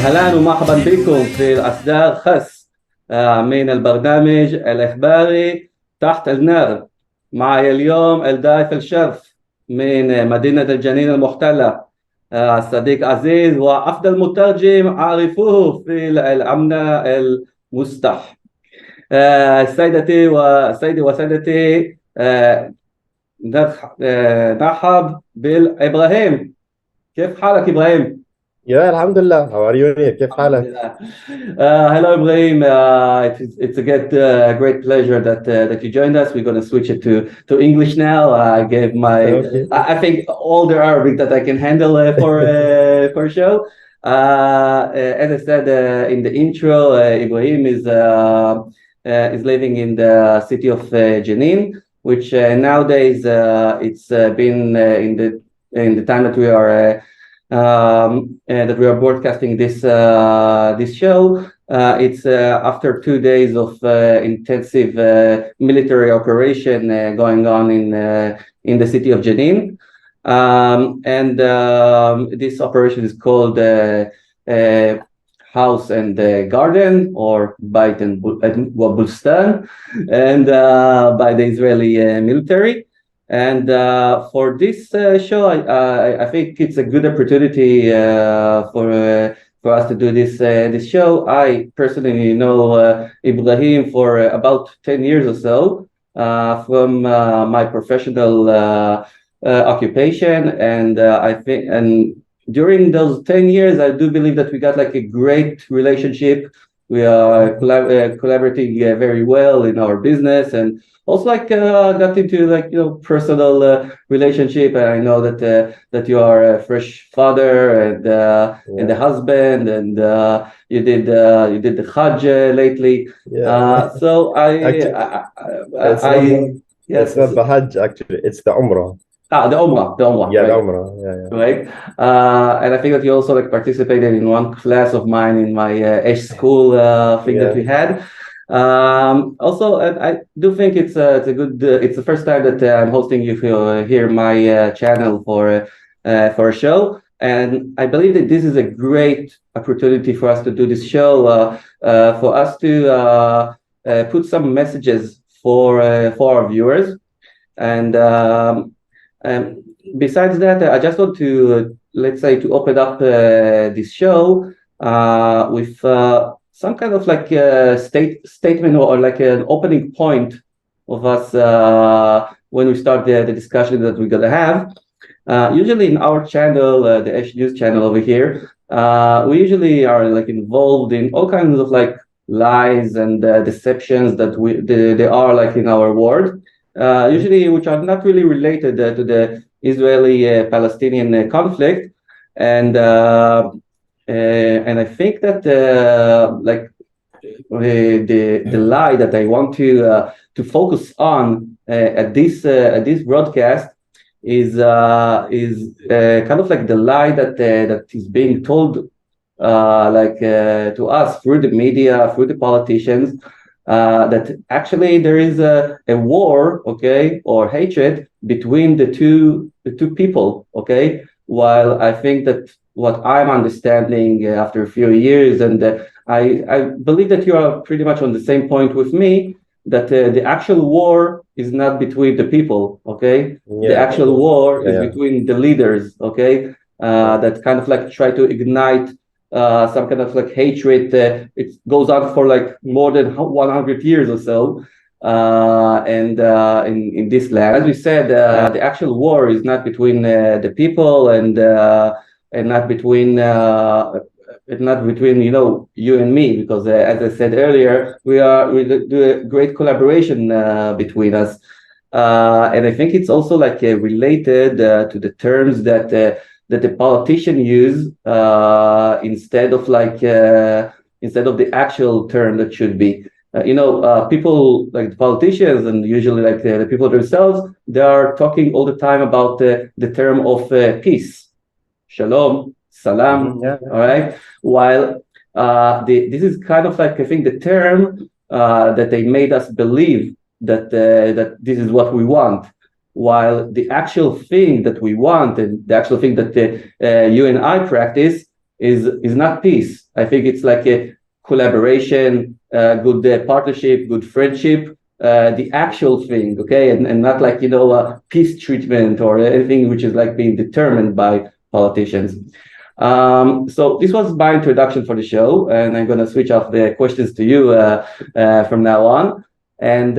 أهلا ومرحبا بكم في إصدار خاص من البرنامج الإخباري تحت النارر. معي اليوم الضيف الشرف من مدينة الجنين المحتلة، الصديق عزيز، وأفضل مترجم عارفوه في الأمن المستح. سيدتي وسادتي، نرحب بالإبراهيم. كيف حالك إبراهيم؟ يا الحمد لله. How are you? كيف حالك؟ Hello, Ibrahim. It's a great pleasure that you joined us. We're going to switch it to English now. I gave Okay. I think all the Arabic that I can handle for a show. As I said in the intro, Ibrahim is living in the city of Jenin, which nowadays it's been in the time that we are. That we are broadcasting this show. It's after 2 days of intensive military operation going on in the city of Jenin, and this operation is called House and Garden, or Bait and Bustan, and by the Israeli military. And for this show, I think it's a good opportunity for us to do this show. I personally know Ibrahim for about 10 years or so from my professional occupation, and I think during those 10 years, I do believe that we got like a great relationship. We are collaborating very well in our business, and also like got into like personal relationship. And I know that you are a fresh father and a husband, and you did the Hajj lately. So it's not the Hajj actually. It's the Umrah. The Umrah. Yeah, right? the Umrah. Yeah. Right. And I think that you also like participated in one class of mine in my ESH school thing that we had. Also, I do think it's a good. It's the first time that I'm hosting you here my channel for a show, and I believe that this is a great opportunity for us to do this show, for us to put some messages for our viewers, and besides that, I just want to let's say to open up this show with some kind of like a statement or like an opening point of us when we start the discussion that we're gonna have. Usually in our channel, the ESH News channel over here, we usually are like involved in all kinds of like lies and deceptions that they are like in our world, usually which are not really related to the Israeli-Palestinian conflict, and I think that like the lie that I want to focus on at this broadcast is kind of like the lie that is being told to us through the media, through the politicians, that actually there is a war, okay, or hatred between the two people, okay. While I think that what I'm understanding after a few years, and I believe that you are pretty much on the same point with me, that the actual war is not between the people, okay? The actual war is between the leaders, okay? That kind of like try to ignite some kind of like hatred. It goes on for like more than 100 years or so. And in this land, as we said, the actual war is not between the people, and not between you and me, because as I said earlier, we do a great collaboration between us, and I think it's also like related to the terms that the politician use instead of the actual term that should be. People like the politicians, and usually like the people themselves, they are talking all the time about the term of peace, shalom, salam, all right? While this is kind of like, I think, the term that they made us believe that this is what we want, while the actual thing that we want, and the actual thing that you and I practice, is not peace. I think it's like a collaboration, good partnership, good friendship, the actual thing, okay, and not like, you know, peace treatment or anything which is like being determined by politicians. So this was my introduction for the show, and I'm going to switch off the questions to you from now on. And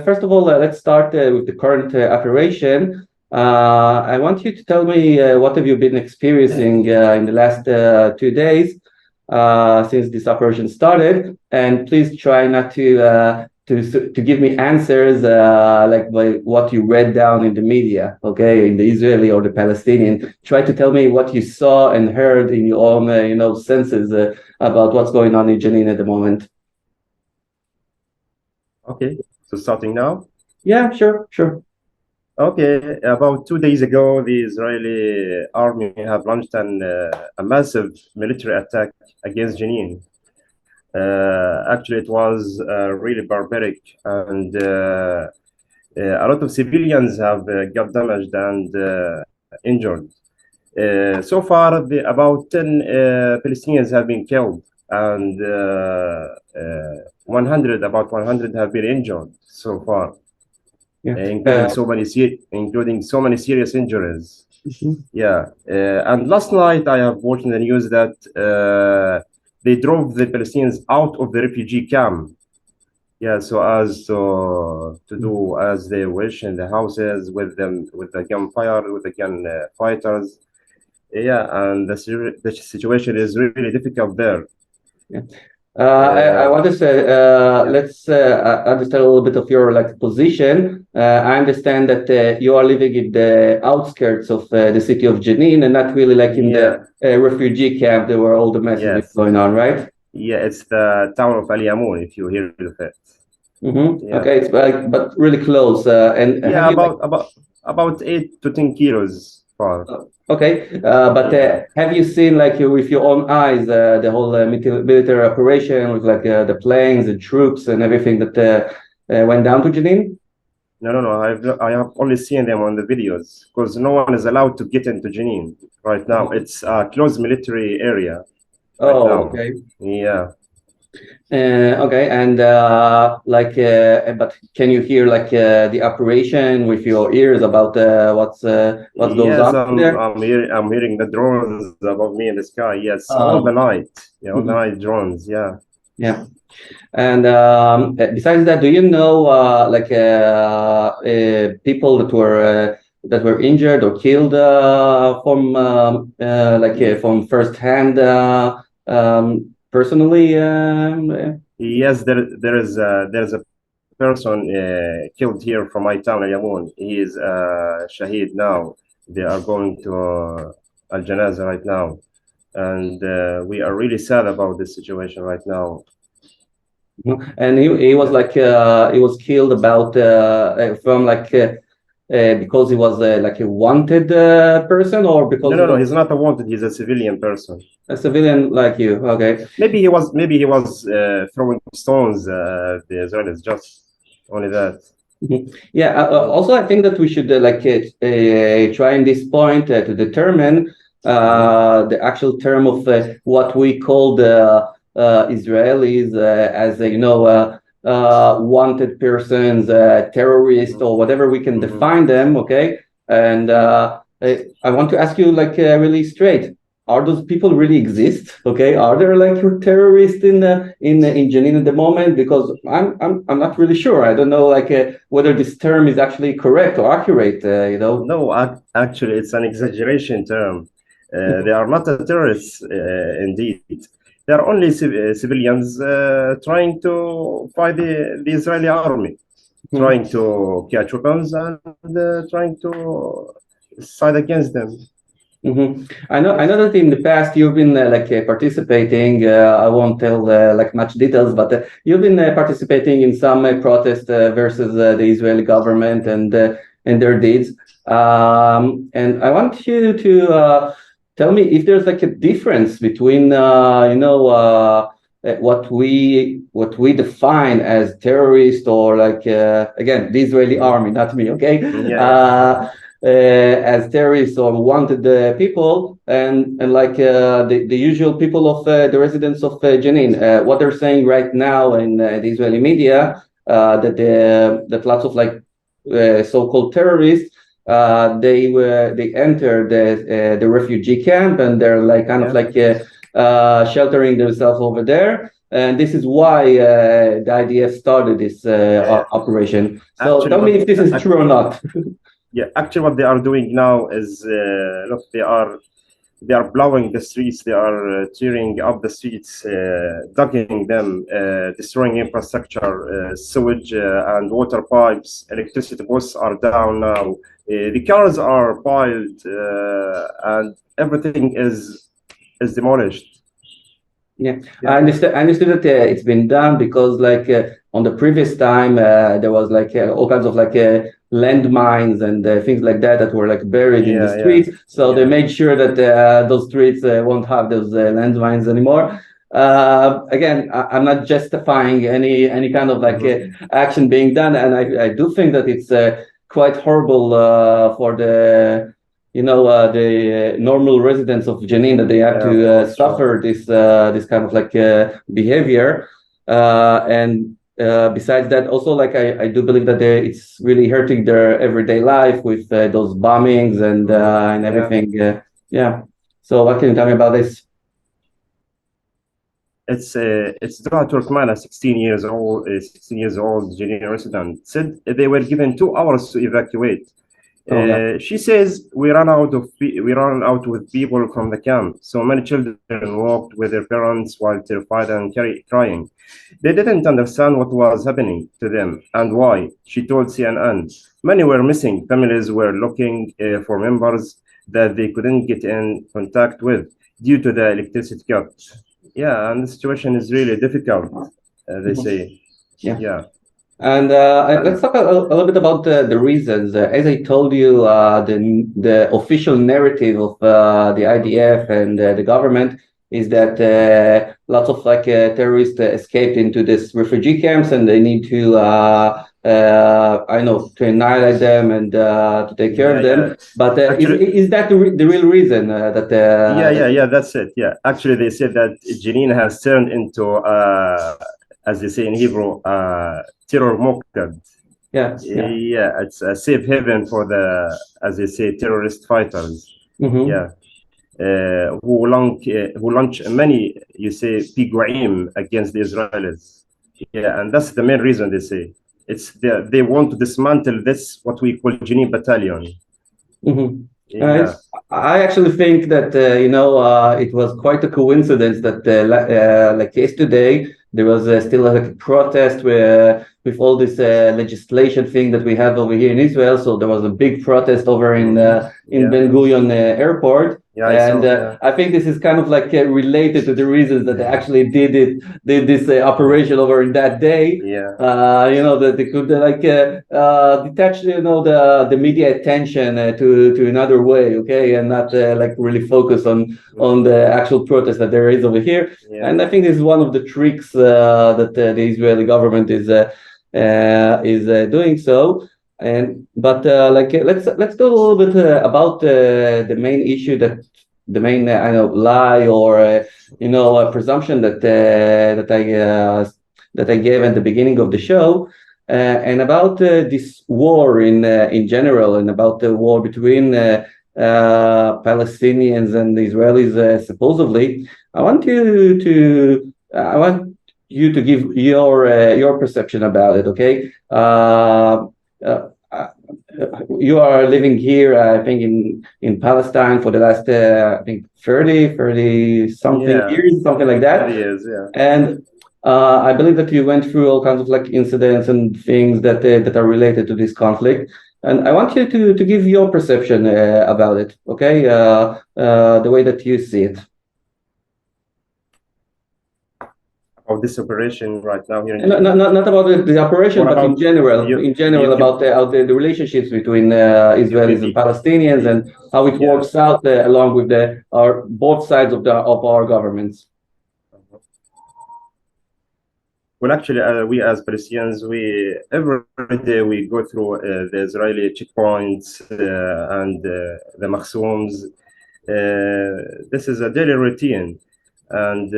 first of all, let's start with the current operation. I want you to tell me what have you been experiencing in the last 2 days since this operation started, and please try not to give me answers like by what you read down in the media, okay, in the Israeli or the Palestinian. Try to tell me what you saw and heard in your own, you know, senses about what's going on in Jenin at the moment. Okay, so starting now? Yeah, sure. Okay, about 2 days ago, the Israeli army have launched a massive military attack against Jenin. Actually, it was really barbaric, and a lot of civilians have got damaged and injured. So far, about 10 Palestinians have been killed, and about 100 have been injured so far. Yeah. Including so many serious injuries. Mm-hmm. Yeah, and last night I have watched in the news that they drove the Palestinians out of the refugee camp. Yeah, so as to do as they wish in the houses with the gunfire, with the gun fighters. Yeah, and the situation is really difficult there. Yeah. I want to say, let's understand a little bit of your like position. I understand that you are living in the outskirts of the city of Jenin and not really like in the refugee camp. There were all the messages going on, right? Yeah, it's the town of Ali Amun, if you hear of it. Mm-hmm. Yeah. Okay, it's but really close. And yeah, about 8 to 10 kilos far. Okay, but have you seen, like, with your own eyes, the whole military operation with like the planes, the troops, and everything that went down to Jenin? No. I have only seen them on the videos because no one is allowed to get into Jenin right now. It's a closed military area. Right now. Okay. Yeah. Okay, and but can you hear like the operation with your ears about what goes on there? I'm hearing the drones above me in the sky. Yes, all the night. Yeah, all the night drones. Yeah. Yeah. And besides that, do you know like people that were injured or killed from first hand personally? Yes, there is a person killed here from my town, Yamun. He is Shaheed now. They are going to Al Janaza right now, and we are really sad about this situation right now. And he was like he was killed about from like because he was like a wanted person, or because no, he's not a wanted. He's a civilian person. A civilian like you, okay? Maybe he was throwing stones at the Israelis, just only that. Yeah. Also, I think that we should try in this point to determine the actual term of what we call the Israelis as wanted persons, terrorists, or whatever we can define them. Okay, and I want to ask you like really straight. Are those people really exist? Okay, are there like terrorists in Jenin at the moment? Because I'm not really sure. I don't know like whether this term is actually correct or accurate. No, actually, it's an exaggeration term. They are not terrorists, indeed. They are only civilians trying to fight the Israeli army, trying to catch weapons and trying to side against them. I know that in the past you've been participating. I won't tell like much details, but you've been participating in some protest versus the Israeli government and their deeds. And I want you to tell me if there's like a difference between what we define as terrorist or like again the Israeli army, not me, okay? Yeah. as terrorists or wanted people, and like the usual people of the residents of Jenin. What they're saying right now in the Israeli media, that lots of like so-called terrorists, they entered the refugee camp, and they're like kind of like sheltering themselves over there. And this is why the IDF started this operation. So actually, tell me if this is true or not. Yeah, actually, what they are doing now is, look, they are blowing the streets. They are tearing up the streets, digging them, destroying infrastructure, sewage and water pipes. Electricity posts are down now. The cars are piled, and everything is demolished. Yeah, I understood that it's been done because, like, on the previous time, there was like all kinds of like landmines and things like that were like buried in the streets. So they made sure that those streets won't have those landmines anymore. Again, I'm not justifying any kind of like action being done, and I do think that it's quite horrible for the the normal residents of Jenin, that they have to suffer this kind of like behavior. And besides that, also, like, I do believe that it's really hurting their everyday life with those bombings and everything. So what can you tell me about this? It's Dra Turkmana, 16 years old Jenin resident, said they were given 2 hours to evacuate. She says we ran out with people from the camp. So many children walked with their parents while terrified and crying. They didn't understand what was happening to them and why. She told CNN many were missing. Families were looking for members that they couldn't get in contact with due to the electricity cut. Yeah, and the situation is really difficult, they say. Yeah. And let's talk a little bit about the reasons. As I told you, the official narrative of the IDF and the government is that lots of like terrorists escaped into these refugee camps, and they need to to annihilate them and to take care of them. But actually, is that the real reason that? That's it. Yeah, actually, they said that Jenin has turned into as they say in Hebrew, terror mocked. It's a safe haven for the, as they say, terrorist fighters. Who launch many, you say, Ibrahim against the Israelis. And that's the main reason they say. They want to dismantle this, what we call Jenin battalion. I actually think that it was quite a coincidence that like yesterday there was still like a protest with all this legislation thing that we have over here in Israel. So there was a big protest over in Ben Gurion airport. I think this is kind of like related to the reasons that they actually did this operation over in that day. That they could like detach the media attention to another way, and not like really focus on the actual protest that there is over here. And I think this is one of the tricks that the Israeli government is doing so. But let's talk a little bit about the main issue, the main lie or a presumption that I gave at the beginning of the show, and about this war in general, and about the war between Palestinians and the Israelis supposedly. I want you to give your perception about it, okay? You are living here, I think, in Palestine for the last, I think, 30 something years, something like that. 30 years, yeah. And I believe that you went through all kinds of like incidents and things that are related to this conflict. And I want you to give your perception about it, okay? The way that you see it. Of this operation right now here in not about the operation, but in general, about the relationships between Israelis and Palestinians, and how it works out along with both sides of our governments. Well, actually, we as Palestinians, every day we go through the Israeli checkpoints and the makhzooms. This is a daily routine, and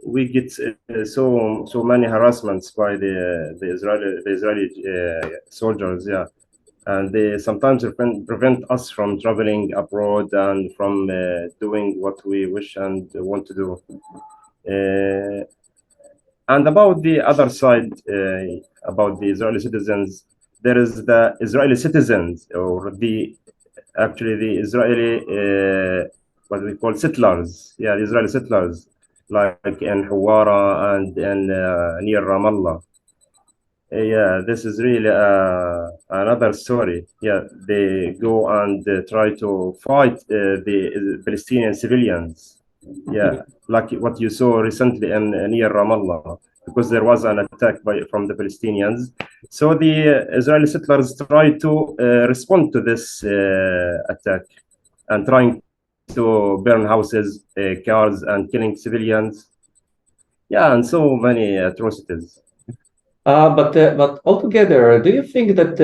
we get so many harassments by the Israeli soldiers, yeah, and they sometimes prevent us from traveling abroad and from doing what we wish and want to do. And about the other side, about the Israeli citizens, there is the Israeli citizens, or actually the Israeli, what we call settlers. Yeah, the Israeli settlers, like in Hawara and in near Ramallah. Yeah, this is really another story. Yeah, they go and try to fight the Palestinian civilians. Yeah, like what you saw recently in near Ramallah, because there was an attack from the Palestinians. So the Israeli settlers tried to respond to this attack and trying to burn houses, cars, and killing civilians. Yeah, and so many atrocities. But altogether, do you think that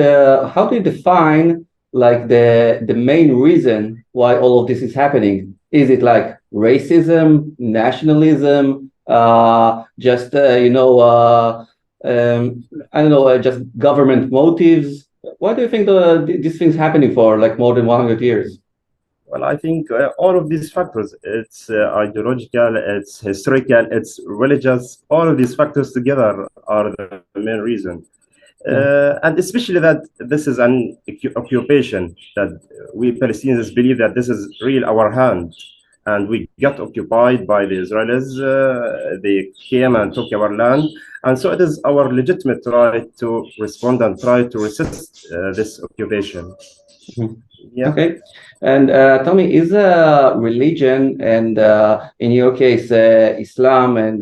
how do you define like the main reason why all of this is happening? Is it like racism, nationalism, just I don't know, just government motives? Why do you think these things happening for like more than 100 years? Well, I think all of these factors, it's ideological, it's historical, it's religious, all of these factors together are the main reason. And especially that this is an occupation, that we Palestinians believe that this is really our hand, and we got occupied by the Israelis. They came and took our land, and so it is our legitimate right to respond and try to resist this occupation. Yeah. Okay. And tell me, is religion and in your case Islam and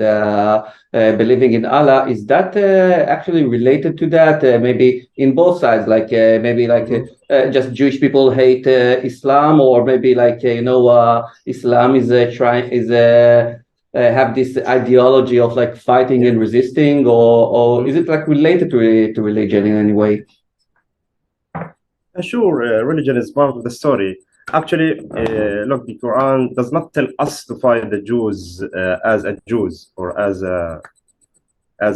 believing in Allah, is that actually related to that? Maybe in both sides, like maybe like just Jewish people hate Islam, or maybe like Islam is have this ideology of like fighting and resisting, or is it like related to religion in any way? Sure, religion is part of the story. Actually, look, the Quran does not tell us to fight the Jews as Jews or as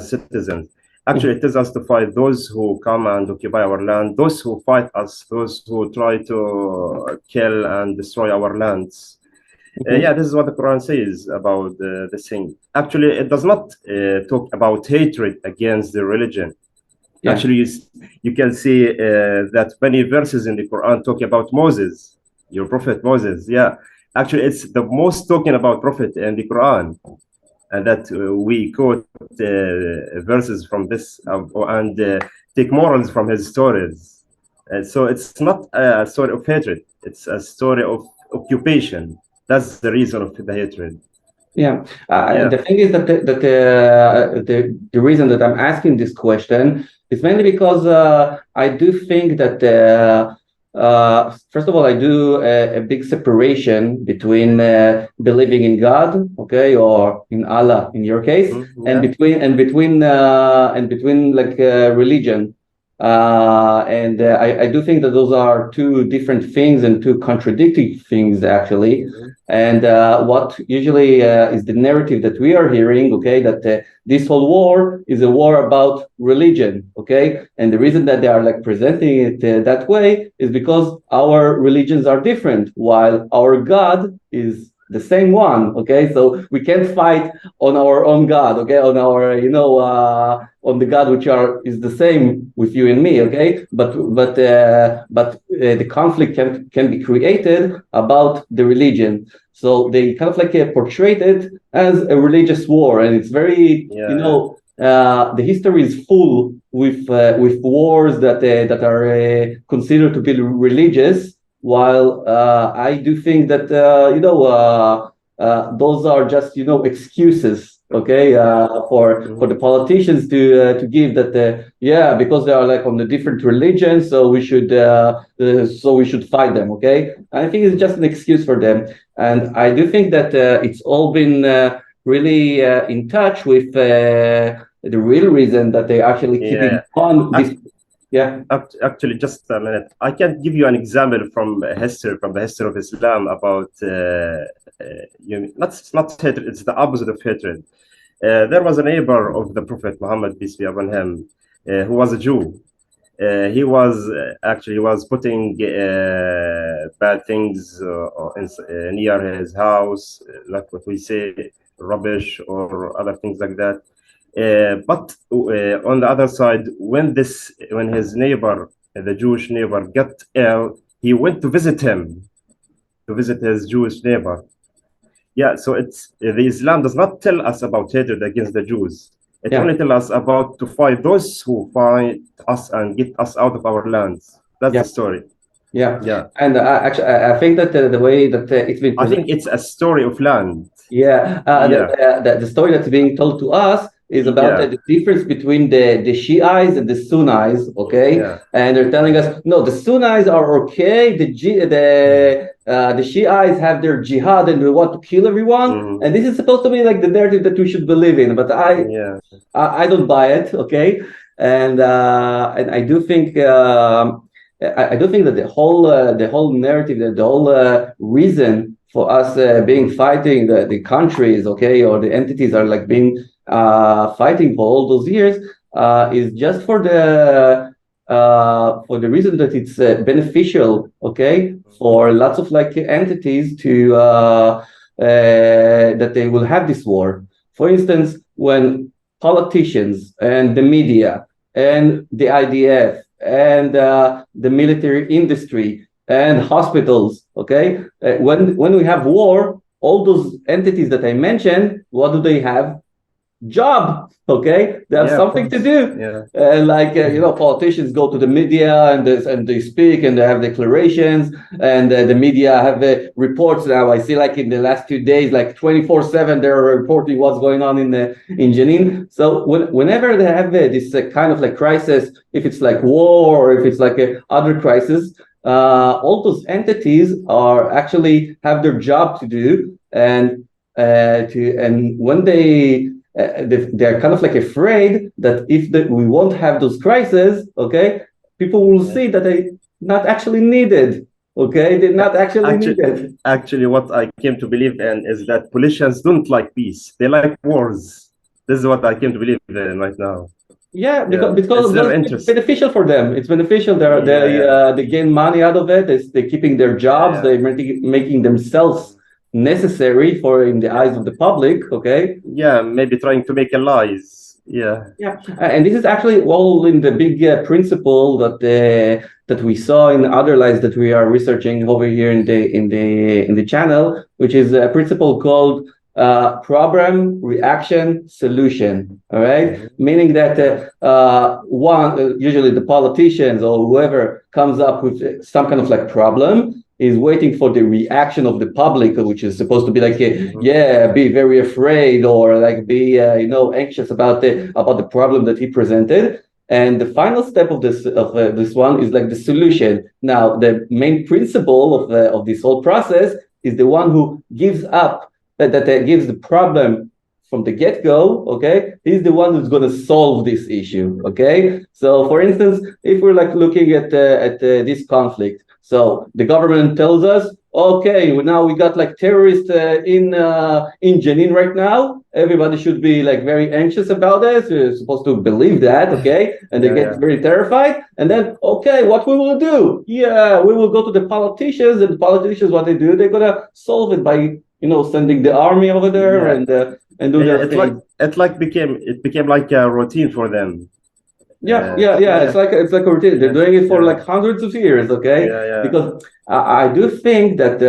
citizens. Actually, it tells us to fight those who come and occupy our land, those who fight us, those who try to kill and destroy our lands. Yeah, this is what the Quran says about this thing. Actually, it does not talk about hatred against the religion. Yeah. Actually, you can see that many verses in the Quran talk about Moses, your prophet Moses. Yeah, actually, it's the most talking about prophet in the Quran, and that we quote verses from this and take morals from his stories. So it's not a story of hatred; it's a story of occupation. That's the reason of the hatred. Yeah. The thing is that the reason that I'm asking this question is mainly because I do think that first of all, I do a big separation between believing in God, okay, or in Allah in your case, and between like religion. I do think that those are two different things and two contradicting things actually. And what usually is the narrative that we are hearing, okay, that this whole war is a war about religion, okay, and the reason that they are like presenting it that way is because our religions are different, while our God is the same one, okay? So we can't fight on our own God, okay? On our, on the God which is the same with you and me, okay? But the conflict can be created about the religion. So they kind of like portrayed it as a religious war, and it's very, the history is full with wars that are considered to be religious. While I do think that those are just excuses, okay, for the politicians to give that because they are like on the different religions, so we should fight them, okay. I think it's just an excuse for them, and I do think that it's all been really in touch with the real reason that they actually keeping on this. Yeah. Actually, just a minute. I can give you an example from history, from the history of Islam about not hatred. It's the opposite of hatred. There was a neighbor of the Prophet Muhammad, peace be upon him, who was a Jew. He was putting bad things near his house, like what we say, rubbish or other things like that. But on the other side, when his neighbor, the Jewish neighbor, got ill, he went to visit him, to visit his Jewish neighbor. Yeah, so the Islam does not tell us about hatred against the Jews. It only tells us about to fight those who fight us and get us out of our lands. That's the story. Yeah. And actually, I think that the way that it's been presented, I think it's a story of land. The story that's being told to us is about the difference between the Shiites and the Sunnis, okay? And they're telling us, no, the Sunnis are okay, the Shiites have their jihad and they want to kill everyone, and this is supposed to be like the narrative that we should believe in, but I don't buy it, okay? And I do think I do think that the whole narrative, that the whole reason for us being fighting the countries, okay, or the entities are like being fighting for all those years is just for the reason that it's beneficial, okay, for lots of like entities to that they will have this war. For instance, when politicians and the media and the IDF and the military industry and hospitals, okay, when we have war, all those entities that I mentioned, what do they have? Job, okay, they have something to do. Like politicians go to the media and they speak and they have declarations, and the media have reports. Now I see, like in the last 2 days, like 24/7 they're reporting what's going on in Jenin. So whenever they have this kind of like crisis, if it's like war or if it's like other crisis, all those entities are actually have their job to do, and when they're kind of like afraid that if we won't have those crises, okay, people will see that they're not actually needed, okay? They're not actually needed. Actually, what I came to believe in is that politicians don't like peace. They like wars. This is what I came to believe in right now. Yeah, because it's beneficial for them. It's beneficial. They gain money out of it. They're keeping their jobs. They're making themselves necessary in the eyes of the public, okay? Yeah, maybe trying to make allies. And this is actually all in the big principle that we saw in other lies that we are researching over here in the channel, which is a principle called problem, reaction, solution. All right, meaning that usually the politicians or whoever comes up with some kind of like problem is waiting for the reaction of the public, which is supposed to be like, be very afraid or like be anxious about the problem that he presented. And the final step of this one is like the solution. Now, the main principle of this whole process is the one who gives up, that gives the problem from the get-go, okay, he's the one who's going to solve this issue, okay? So, for instance, if we're like looking at this conflict, so the government tells us, okay, now we got like terrorists in Jenin right now. Everybody should be like very anxious about this. You're supposed to believe that, okay? And they get very terrified. And then, okay, what we will do? Yeah, we will go to the politicians, and the politicians, what they do, they're gonna solve it by sending the army over there and do their thing. It became like a routine for them. It's like a routine. They're doing it for like hundreds of years, okay? Because I do think that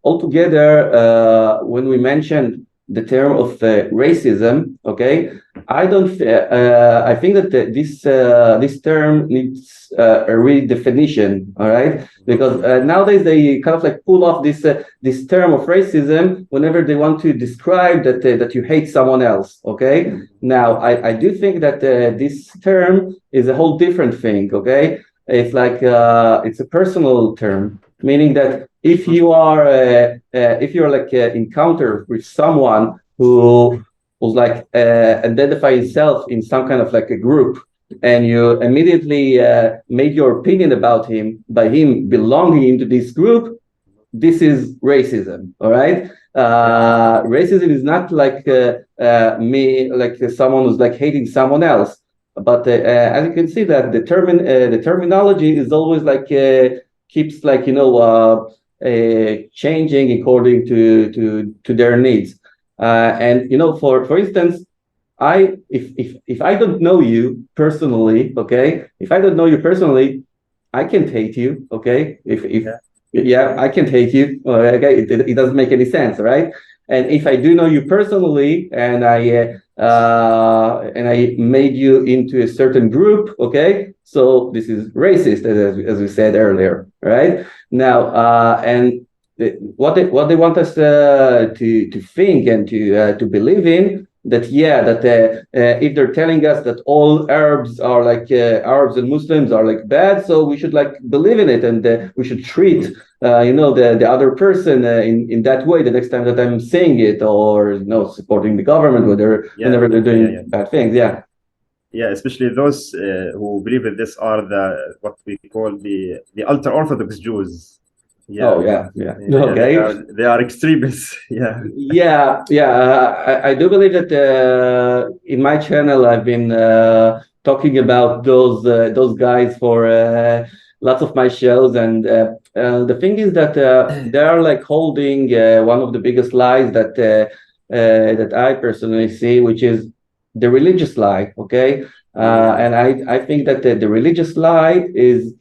altogether, when we mentioned the term of racism, okay, I think that this term needs a redefinition, all right? Because nowadays they kind of like pull off this term of racism whenever they want to describe that you hate someone else, okay? Now I do think that this term is a whole different thing, okay? It's like it's a personal term, meaning that if you're like encounter with someone who was like identify himself in some kind of like a group, and you immediately made your opinion about him by him belonging into this group, this is racism. All right. Racism is not like me, like someone who's like hating someone else. But as you can see, that the terminology is always like keeps like changing according to their needs. And for instance, if I don't know you personally, okay, if I don't know you personally, I can't hate you, okay? I can't hate you, okay? It doesn't make any sense, right? And if I do know you personally, and I made you into a certain group, okay? So this is racist, as we said earlier, right? Now, and what they want us to think and to believe in, that if they're telling us that all Arabs are like Arabs and Muslims are like bad, so we should like believe in it, and we should treat the other person in that way the next time that I'm saying it, or supporting the government whenever they're doing bad things. Especially those who believe that this are what we call the ultra Orthodox Jews. Okay. They are extremists. I do believe that in my channel I've been talking about those guys for lots of my shows, and the thing is that they are like holding one of the biggest lies that I personally see, which is the religious lie. Okay, and I think that the religious lie is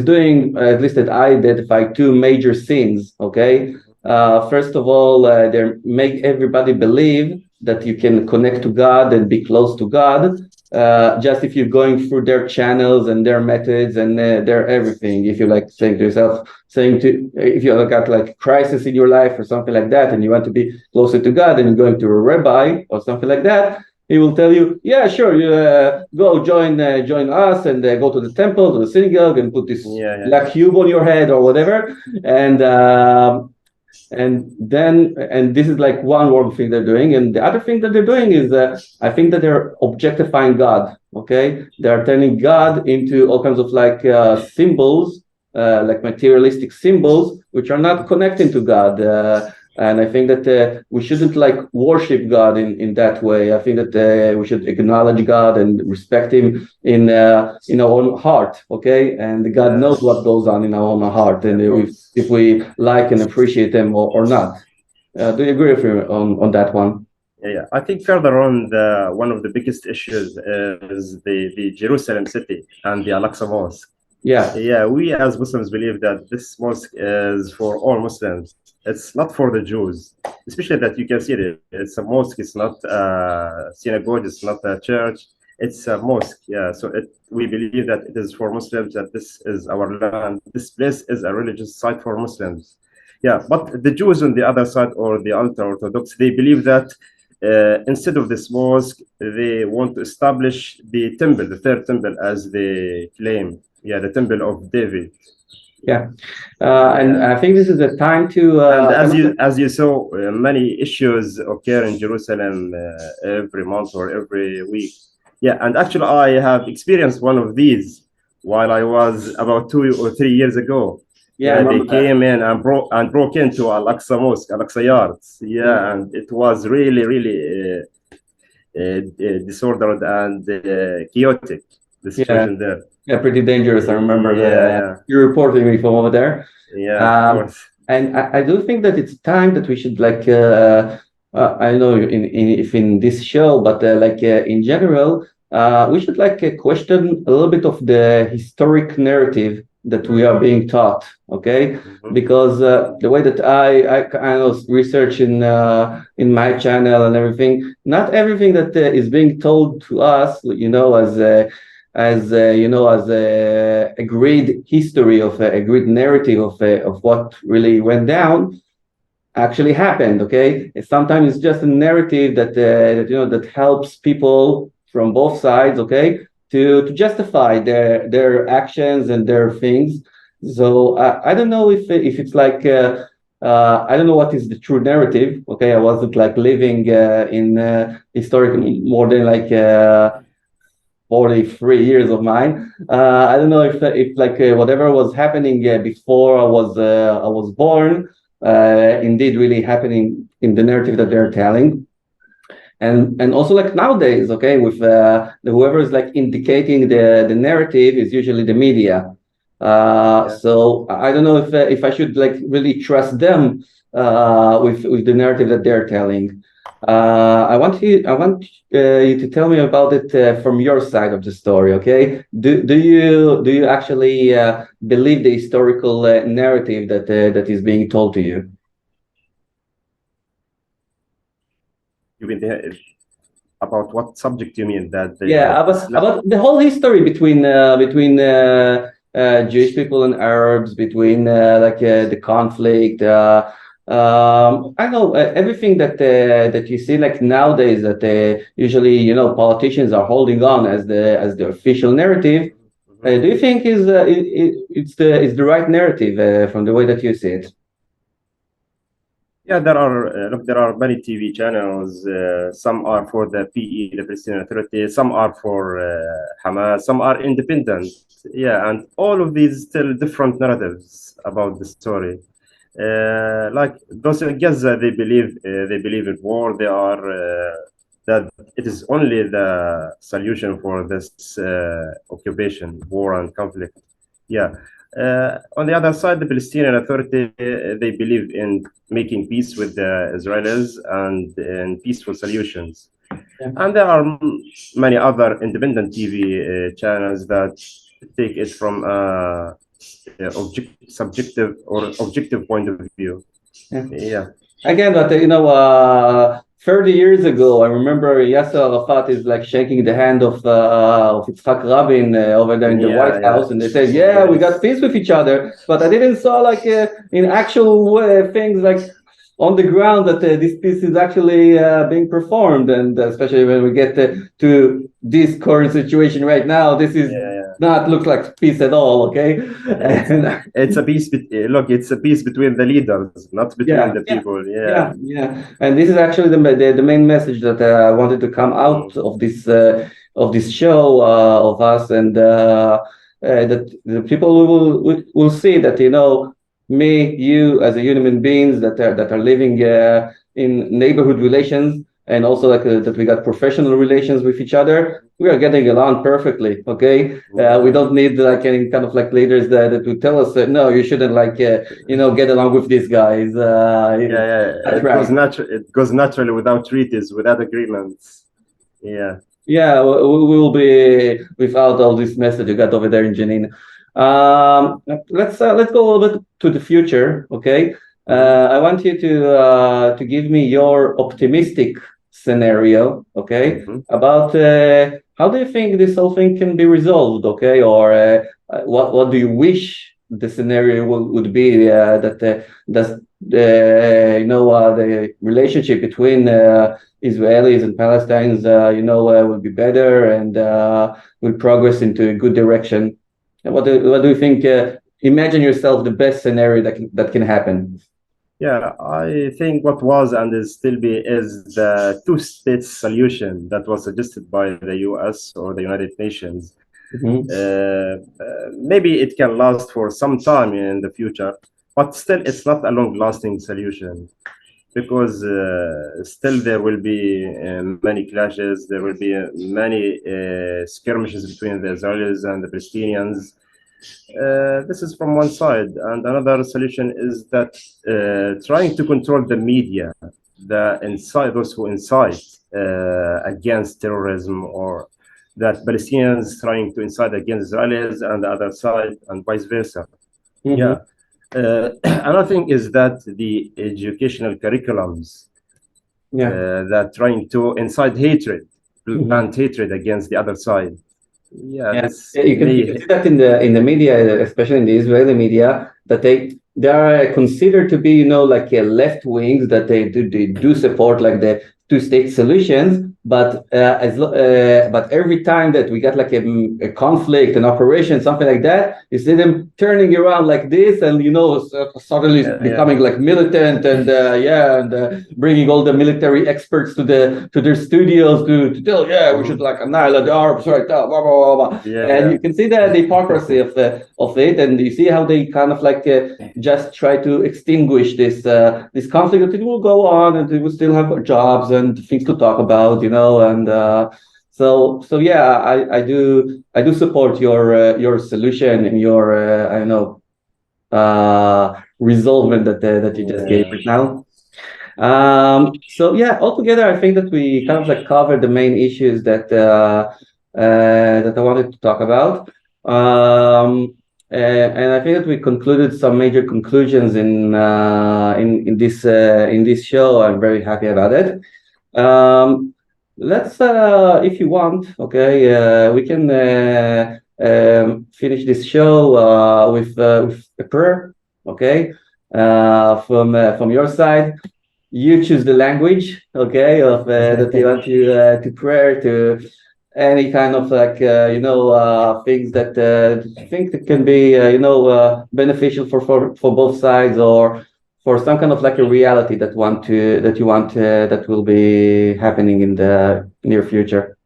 doing, at least that I identify, two major sins. Okay, first of all, they make everybody believe that you can connect to God and be close to God just if you're going through their channels and their methods and their everything. If you like saying to yourself, if you got like crisis in your life or something like that, and you want to be closer to God, and you're going to a rabbi or something like that, he will tell you, yeah, sure, you go join us and go to the temple, to the synagogue, and put this black cube on your head or whatever. And this is like one wrong thing they're doing. And the other thing that they're doing is I think that they're objectifying God. Okay, they're turning God into all kinds of like symbols, like materialistic symbols, which are not connecting to God. And I think that we shouldn't like worship God in that way. I think that we should acknowledge God and respect Him in our own heart. Okay, and God knows what goes on in our own heart, and if we like and appreciate Him or not. Do you agree with me on that one? Yeah. I think further on, one of the biggest issues is the Jerusalem city and the Al-Aqsa Mosque. We as Muslims believe that this mosque is for all Muslims. It's not for the Jews, especially that you can see it. It's a mosque. It's not a synagogue. It's not a church. It's a mosque. So we believe that it is for Muslims, that this is our land. This place is a religious site for Muslims. But the Jews on the other side, or the ultra-Orthodox, they believe that instead of this mosque, they want to establish the temple, the third temple, as they claim. The temple of David. And I think this is a time to. And as you saw, many issues occur in Jerusalem every month or every week. And actually, I have experienced one of these while I was about 2 or 3 years ago. They came in and broke into Al-Aqsa Mosque, Al-Aqsa Yards. And it was really, really disordered and chaotic, the situation there. Pretty dangerous. I remember you reporting me from over there. Of course. And I do think that it's time that we should like I know in this show, but in general, we should like question a little bit of the historic narrative that we are being taught. Okay, because the way that I kind of research in my channel and everything, not everything that is being told to us, as a agreed history of agreed narrative of what really went down actually happened. Okay, sometimes it's just a narrative that helps people from both sides, okay, to justify their actions and their things. So I don't know if it's like I don't know what is the true narrative. Okay, I wasn't like living in historic more than like 43 years of mine. I don't know if like whatever was happening before I was born, indeed really happening in the narrative that they're telling. And also like nowadays, okay, with whoever is like indicating the narrative is usually the media. So I don't know if I should like really trust them with the narrative that they're telling. I want you to tell me about it from your side of the story, okay? Do you actually believe the historical narrative that is being told to you? You mean about what subject you mean? That about the whole history between Jewish people and Arabs, between like the conflict. I know everything that you see like nowadays that usually politicians are holding on as the official narrative. Do you think is the right narrative from the way that you see it? Yeah, there are many TV channels. Some are for the PE, the Palestinian Authority. Some are for Hamas. Some are independent. Yeah, and all of these tell different narratives about the story. Like those in Gaza, they believe in war. They are that it is only the solution for this occupation, war, and conflict. Yeah. On the other side, the Palestinian Authority, they believe in making peace with the Israelis and in peaceful solutions. Yeah. And there are many other independent TV channels that take it from subjective or objective point of view. Yeah. Again, but 30 years ago, I remember Yasser Arafat is like shaking the hand of Yitzhak Rabin over there in the White House, and they said, "Yeah, we got peace with each other." But I didn't saw like in actual things like on the ground that this peace is actually being performed, and especially when we get to this current situation right now, this is not look like peace at all. Okay, it's a peace. Look, it's a peace between the leaders, not between the people. Yeah. And this is actually the main message that I wanted to come out of this show of us, and that the people will see that me, you as a human beings that are living in neighborhood relations, and also like that we got professional relations with each other. We are getting along perfectly. Okay, we don't need like any kind of like leaders that would tell us that no, you shouldn't like get along with these guys. It goes naturally without treaties, without agreements. Yeah, we will be without all this mess that you got over there in Jenin. Let's go a little bit to the future. Okay, I want you to give me your optimistic scenario. Okay, about how do you think this whole thing can be resolved? Okay, or what do you wish the scenario would be that the relationship between Israelis and Palestinians will be better and will progress into a good direction. What do you think? Imagine yourself the best scenario that can happen. Yeah, I think what was and is still is the two-state solution that was suggested by the US or the United Nations. Maybe it can last for some time in the future, but still it's not a long-lasting solution, because still there will be many clashes, there will be many skirmishes between the Israelis and the Palestinians. This is from one side, and another solution is that trying to control the media, those who incite against terrorism, or that Palestinians trying to incite against Israelis and the other side, and vice versa. Another thing is that the educational curriculums that trying to incite hatred, plant hatred against the other side. You can see that in the media, especially in the Israeli media, that they are considered to be like left wings, that they do support like the two-state solutions, but but every time that we get like a conflict, an operation, something like that, you see them turning around like this, and suddenly becoming like militant, and bringing all the military experts to their studios to tell, we should like annihilate the Arabs right now, blah blah blah. And you can see the hypocrisy of it, and you see how they kind of like just try to extinguish this conflict. That it will go on, and they will still have jobs and things to talk about, and so I do support your solution and your resolvement that you just gave right now. Altogether, I think that we kind of like covered the main issues that I wanted to talk about. And I think that we concluded some major conclusions in this show. I'm very happy about it. Let's, if you want, we can finish this show with a prayer, from your side. You choose the language, that you want to pray to. Any kind of like things that you think that can be beneficial for both sides, or for some kind of like a reality that that will be happening in the near future.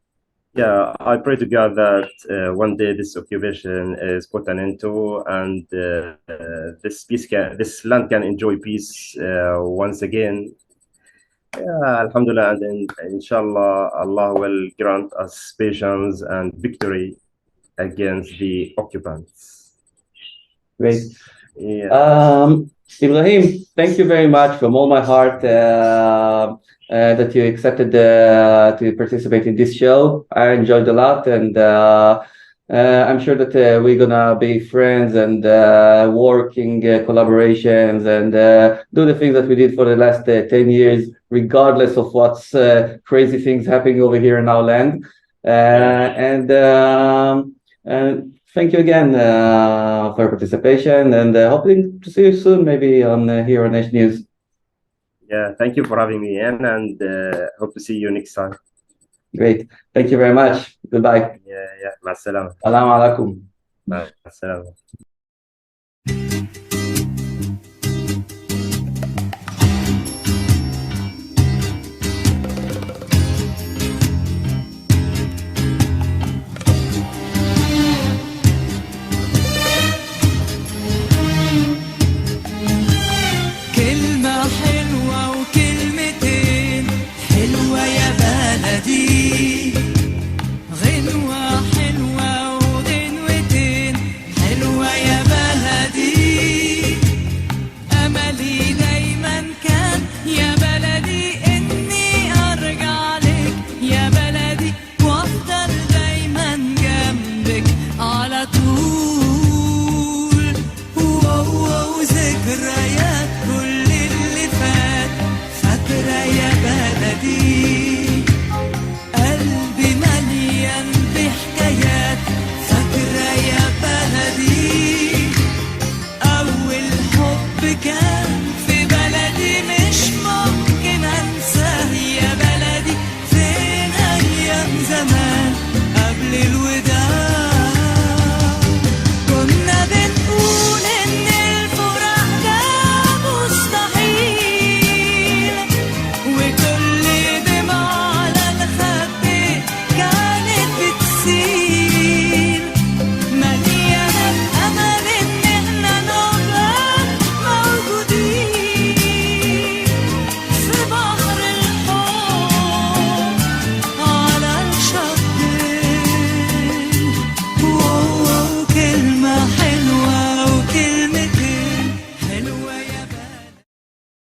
Yeah, I pray to God that one day this occupation is put an end to, and this land can enjoy peace once again. Yeah, Alhamdulillah, and inshallah, Allah will grant us patience and victory against the occupants. Great. Yeah. Ibrahim, thank you very much from all my heart that you accepted to participate in this show. I enjoyed a lot, and I'm sure that we're gonna be friends and working collaborations and do the things that we did for the last 10 years, regardless of what's crazy things happening over here in our land. And thank you again for your participation, and hoping to see you soon, maybe on here on ESH News. Yeah, thank you for having me in, and hope to see you next time. Great. Thank you very much. Goodbye. Yeah. مع السلامة. Assalamu alaikum. مع السلامة.